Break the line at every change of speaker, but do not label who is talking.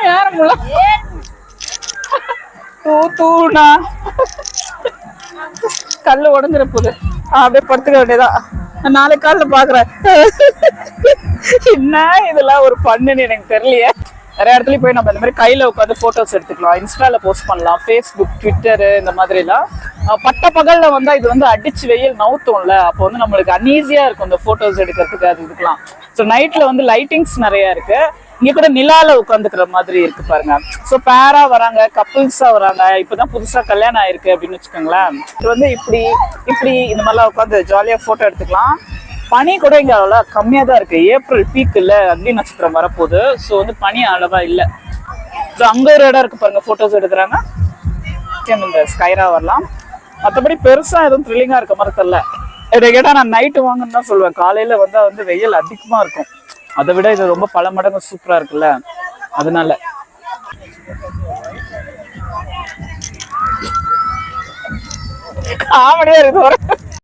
யாருங்களா தூணா கல்லு உடஞ்சிட போகுது. அப்படியே படுத்துக்க வேண்டியதான். நாளைக்கு காலைல பாக்குறேன். என்ன இதெல்லாம் ஒரு பண்ணுன்னு எனக்கு தெரியலையே. நிறைய இடத்துல போய் நம்ம இந்த மாதிரி கையில உட்காந்து போட்டோஸ் எடுத்துக்கலாம், இன்ஸ்டால போஸ்ட் பண்ணலாம், ஃபேஸ்புக், ட்விட்டரு இந்த மாதிரி எல்லாம். பட்ட பகல்ல வந்தா இது வந்து அடிச்சு வெயில் நவுத்தும்ல, அப்போ வந்து நம்மளுக்கு அன்ஈஸியா இருக்கும் இந்த போட்டோஸ் எடுக்கிறதுக்கு. அது இதுக்கெல்லாம் ஸோ நைட்ல வந்து லைட்டிங்ஸ் நிறைய இருக்கு. இங்க கூட நிலால உட்காந்துக்கிற மாதிரி இருக்கு பாருங்க. ஸோ பேரா வராங்க, கப்புள்ஸா வராங்க, இப்பதான் புதுசா கல்யாணம் ஆயிருக்கு அப்படின்னு வச்சுக்கோங்களேன். இது வந்து இப்படி இப்படி இந்த மாதிரிலாம் உட்காந்து ஜாலியா போட்டோ எடுத்துக்கலாம். பனி கூட இங்க அவ்வளோ கம்மியா தான் இருக்கு. ஏப்ரல் பீக் இல்ல, அக்னி நட்சத்திரம் வரப்போகுது. ஸோ வந்து பனி அளவா இல்லை. ஸோ அங்க ஒரு இடம் இருக்கு பாருங்க, போட்டோஸ் எடுக்கிறாங்க. இந்த ஸ்கைரா வரலாம். மற்றபடி பெருசா எதுவும் த்ரில்லிங்கா இருக்க மாதிரி தெரியல. இதை கேட்டா நான் நைட்டு வாங்கன்னு தான் சொல்லுவேன். காலையில வந்து வெயில் அதிகமா இருக்கும். அதை விட இது ரொம்ப பல மடங்கு சூப்பரா இருக்குல்ல, அதனால. காமெடியா இருக்கு.